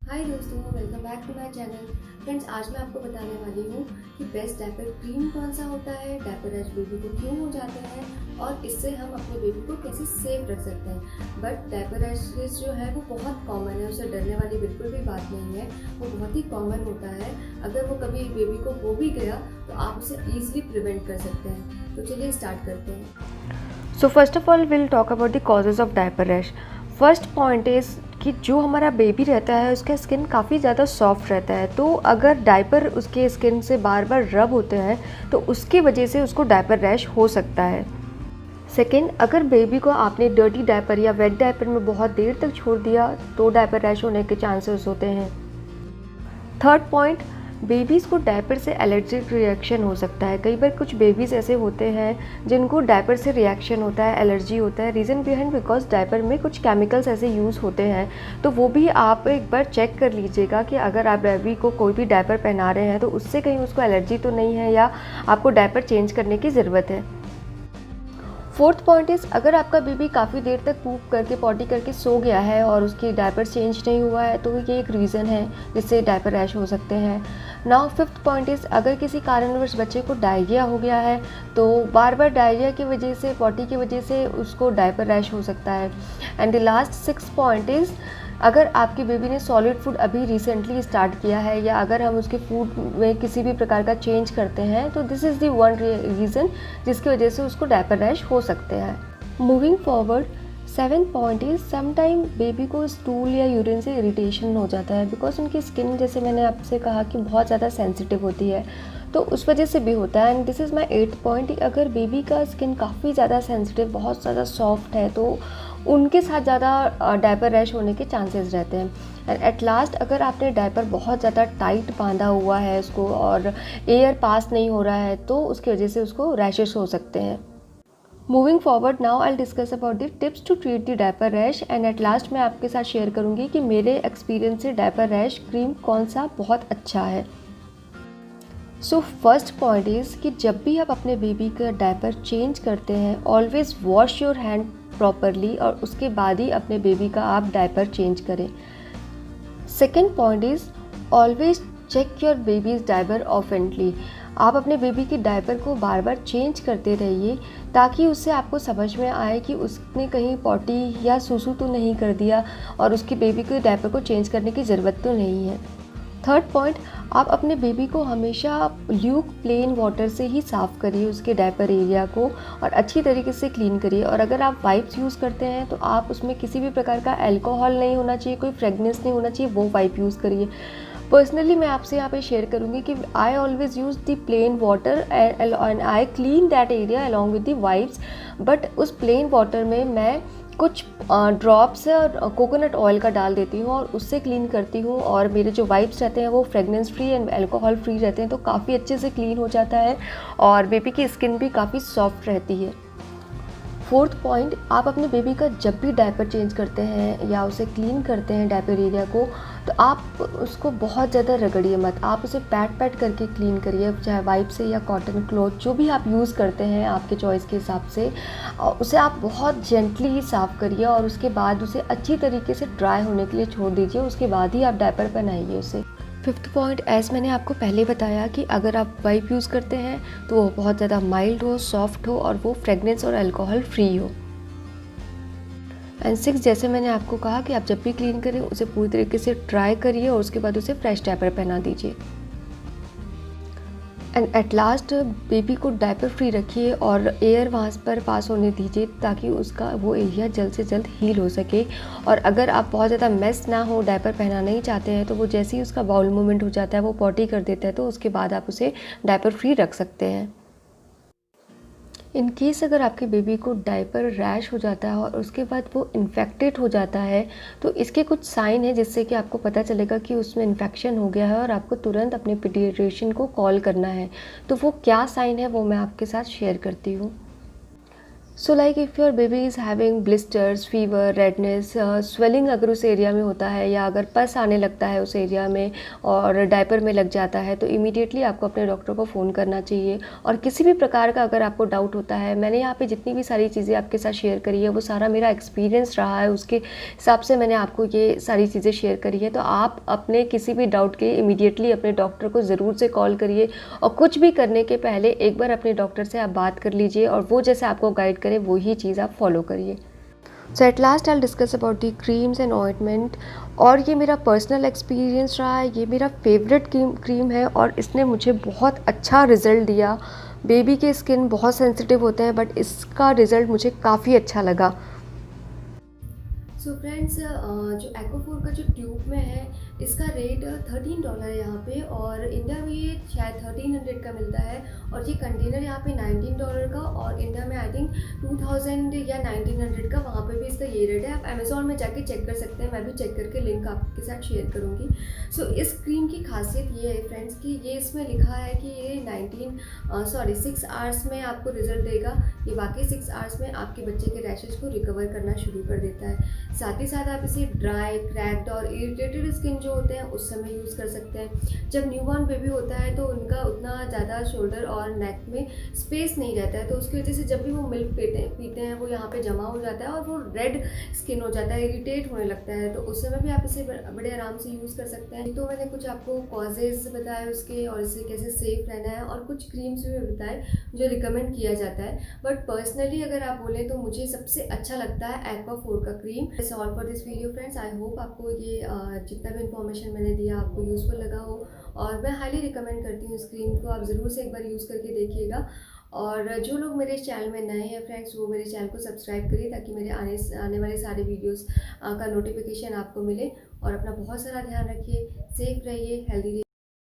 हाय दोस्तों, welcome back to my channel. Friends, आज मैं आपको बताने वाली हूँ कि बेस्ट डायपर क्रीम कौन सा होता है, डायपर रैश बेबी को क्यों हो जाते हैं और इससे हम अपने बेबी को कैसे सेफ रख सकते हैं। बट डायपर रैशेस जो है वो बहुत कॉमन है, उससे डरने वाली बिल्कुल भी बात नहीं है। वो बहुत ही कॉमन होता है। अगर वो कभी बेबी को हो भी गया तो आप उसे ईजिली प्रिवेंट कर सकते हैं। तो चलिए स्टार्ट करते हैं। So first of all we'll talk about the causes of diaper rash. First point is कि जो हमारा बेबी रहता है उसका स्किन काफ़ी ज़्यादा सॉफ्ट रहता है, तो अगर डायपर उसके स्किन से बार बार रब होते हैं तो उसकी वजह से उसको डायपर रैश हो सकता है। सेकेंड, अगर बेबी को आपने डर्टी डायपर या वेट डायपर में बहुत देर तक छोड़ दिया तो डायपर रैश होने के चांसेस होते हैं। थर्ड पॉइंट, बेबीज़ को डायपर से एलर्जिक रिएक्शन हो सकता है। कई बार कुछ बेबीज़ ऐसे होते हैं जिनको डायपर से रिएक्शन होता है, एलर्जी होता है। रीज़न बिहाइंड बिकॉज डायपर में कुछ केमिकल्स ऐसे यूज़ होते हैं, तो वो भी आप एक बार चेक कर लीजिएगा कि अगर आप बेबी को कोई भी डायपर पहना रहे हैं तो उससे कहीं उसको एलर्जी तो नहीं है या आपको डायपर चेंज करने की ज़रूरत है। फोर्थ पॉइंट इज़, अगर आपका बेबी काफ़ी देर तक पूप करके पॉटी करके सो गया है और उसकी डायपर चेंज नहीं हुआ है तो ये एक रीज़न है जिससे डायपर रैश हो सकते हैं। नाउ फिफ्थ पॉइंट इज़, अगर किसी कारणवश बच्चे को डायरिया हो गया है तो बार बार डायरिया की वजह से, पॉटी की वजह से उसको डायपर रैश हो सकता है। And the last six point is, अगर आपकी बेबी ने सॉलिड फूड अभी रिसेंटली स्टार्ट किया है या अगर हम उसके फूड में किसी भी प्रकार का चेंज करते हैं तो this is the one reason जिसकी वजह से उसको डायपर रैश हो सकते हैं। Moving forward, seventh point is, sometime baby को स्टूल या यूरिन से इरिटेशन हो जाता है बिकॉज उनकी स्किन, जैसे मैंने आपसे कहा, कि बहुत ज़्यादा सेंसिटिव होती है, तो उस वजह से भी होता है। And this is my eighth point, अगर बेबी का स्किन काफ़ी ज़्यादा सेंसिटिव, बहुत ज़्यादा सॉफ्ट है तो उनके साथ ज़्यादा डायपर रैश होने के चांसेस रहते हैं। एंड एट लास्ट, अगर आपने डायपर बहुत ज़्यादा टाइट बांधा हुआ है उसको और एयर पास नहीं हो रहा है तो उसकी वजह से उसको रैशेस हो सकते हैं। Moving forward, now I discuss about the tips to treat the diaper rash. And at last मैं आपके साथ शेयर करूँगी कि मेरे एक्सपीरियंस से डायपर रैश क्रीम कौन सा बहुत अच्छा है। सो फर्स्ट पॉइंट इज़ कि जब भी आप अपने बेबी का डायपर चेंज करते हैं, always wash your hand properly और उसके बाद ही अपने बेबी का आप डायपर चेंज करें। Second point is, always check your baby's diaper often. आप अपने बेबी की डायपर को बार बार चेंज करते रहिए ताकि उससे आपको समझ में आए कि उसने कहीं पॉटी या सूसू तो नहीं कर दिया और उसकी बेबी के डायपर को चेंज करने की ज़रूरत तो नहीं है। थर्ड पॉइंट, आप अपने बेबी को हमेशा ल्यूक प्लेन वाटर से ही साफ़ करिए उसके डायपर एरिया को और अच्छी तरीके से क्लीन करिए। और अगर आप वाइप्स यूज़ करते हैं तो आप उसमें किसी भी प्रकार का अल्कोहल नहीं होना चाहिए, कोई फ्रेगनेंस नहीं होना चाहिए, वो वाइप यूज़ करिए। पर्सनली मैं आपसे यहाँ पे शेयर करूँगी कि I always use the plain water and I clean that area along with the wipes. But उस प्लेन वाटर में मैं कुछ ड्रॉप्स और कोकोनट ऑयल का डाल देती हूँ और उससे क्लीन करती हूँ और मेरे जो वाइप्स रहते हैं वो fragrance free and alcohol free रहते हैं, तो काफ़ी अच्छे से क्लीन हो जाता है और बेबी की स्किन भी काफ़ी सॉफ्ट रहती है। फोर्थ पॉइंट, आप अपने बेबी का जब भी डायपर चेंज करते हैं या उसे क्लीन करते हैं डायपर एरिया को, तो आप उसको बहुत ज़्यादा रगड़िए मत, आप उसे पैट पैट करके क्लीन करिए, चाहे वाइप से या कॉटन क्लॉथ जो भी आप यूज़ करते हैं आपके चॉइस के हिसाब से, उसे आप बहुत जेंटली ही साफ़ करिए और उसके बाद उसे अच्छी तरीके से ड्राई होने के लिए छोड़ दीजिए, उसके बाद ही आप डायपर पहनाइए उसे। फिफ्थ पॉइंट, एज़ मैंने आपको पहले बताया कि अगर आप वाइप यूज़ करते हैं तो वो बहुत ज़्यादा माइल्ड हो, सॉफ्ट हो और वो फ्रेगनेंस और अल्कोहल फ्री हो। एंड सिक्स, जैसे मैंने आपको कहा कि आप जब भी क्लीन करें उसे पूरी तरीके से ड्राई करिए और उसके बाद उसे फ्रेश डायपर पहना दीजिए। एंड एट लास्ट, बेबी को डायपर फ्री रखिए और एयर वहाँ पर पास होने दीजिए ताकि उसका वो एरिया जल्द से जल्द हील हो सके। और अगर आप बहुत ज़्यादा मेस ना हो, डायपर पहनाना ही चाहते हैं, तो वो जैसे ही उसका बाउल मूवमेंट हो जाता है, वो पॉटी कर देता है, तो उसके बाद आप उसे डायपर फ्री रख सकते हैं। इन केस अगर आपके बेबी को डायपर रैश हो जाता है और उसके बाद वो इन्फेक्टेड हो जाता है तो इसके कुछ साइन है जिससे कि आपको पता चलेगा कि उसमें इन्फेक्शन हो गया है और आपको तुरंत अपने पीडियाट्रिशियन को कॉल करना है। तो वो क्या साइन है वो मैं आपके साथ शेयर करती हूँ। So like if your baby is having blisters, fever, redness, swelling अगर उस एरिया में होता है या अगर पस आने लगता है उस एरिया में और डायपर में लग जाता है, तो इमीडिएटली आपको अपने डॉक्टर को फ़ोन करना चाहिए। और किसी भी प्रकार का अगर आपको डाउट होता है, मैंने यहाँ पे जितनी भी सारी चीज़ें आपके साथ शेयर करी है वो सारा मेरा एक्सपीरियंस रहा है, उसके हिसाब से मैंने आपको ये सारी चीज़ें शेयर करी है। तो आप अपने किसी भी डाउट के इमीडिएटली अपने डॉक्टर को ज़रूर से कॉल करिए और कुछ भी करने के पहले एक बार अपने डॉक्टर से आप बात कर लीजिए और वो जैसे आपको गाइड करे वही चीज़ आप फॉलो करिए। So at last I discuss about the creams and ointment. और ये मेरा पर्सनल एक्सपीरियंस रहा है, ये मेरा फेवरेट क्रीम है और इसने मुझे बहुत अच्छा रिज़ल्ट दिया। बेबी के स्किन बहुत सेंसिटिव होते हैं बट इसका रिज़ल्ट मुझे काफ़ी अच्छा लगा। सो फ्रेंड्स, जो एक्वाफोर का जो ट्यूब में है इसका रेट $13 है यहाँ पे, और इंडिया में ये शायद 1300 का मिलता है। और ये कंटेनर यहाँ पे $19 का, और इंडिया में आई थिंक 2000 या 1900 का, वहाँ पे भी इसका ये रेट है। आप अमेज़ॉन में जाके चेक कर सकते हैं, मैं भी चेक करके लिंक आपके साथ शेयर करूँगी। सो इस क्रीम की खासियत ये है फ्रेंड्स कि ये इसमें लिखा है कि ये 6 आवर्स में आपको रिजल्ट देगा। ये बाकी 6 आवर्स में आपके बच्चे के रैशेज को रिकवर करना शुरू कर देता है। साथ ही साथ आप इसे ड्राई, क्रैक्ड और इरिटेटेड स्किन जो होते हैं उस समय यूज़ कर सकते हैं। जब न्यूबॉर्न बेबी होता है तो उनका उतना ज़्यादा शोल्डर और नेक में स्पेस नहीं रहता है, तो उसकी वजह से जब भी वो मिल्क पीते हैं वो यहाँ पे जमा हो जाता है और वो रेड स्किन हो जाता है, इरिटेट होने लगता है। तो उस समय भी आप इसे बड़े आराम से यूज़ कर सकते हैं। तो मैंने कुछ आपको कॉजेज़ बताए उसके और इसे कैसे सेफ रहना है, और कुछ क्रीम्स भी बताए जो रिकमेंड किया जाता है। बट पर्सनली अगर आप बोलें तो मुझे सबसे अच्छा लगता है एक्वाफोर का cream. That's all for this video friends. I hope आपको ये जितना भी इन्फॉर्मेशन मैंने दिया आपको यूज़फुल लगा हो, और मैं हाईली रिकमेंड करती हूँ इस क्रीम को। आप ज़रूर से एक बार यूज़ करके देखिएगा। और जो लोग मेरे इस चैनल में नए हैं फ्रेंड्स, वो मेरे चैनल को सब्सक्राइब करिए ताकि मेरे आने वाले सारे वीडियोस का नोटिफिकेशन आपको मिले। और अपना बहुत सारा ध्यान रखिए, सेफ रहिए, हेल्दी रहिए।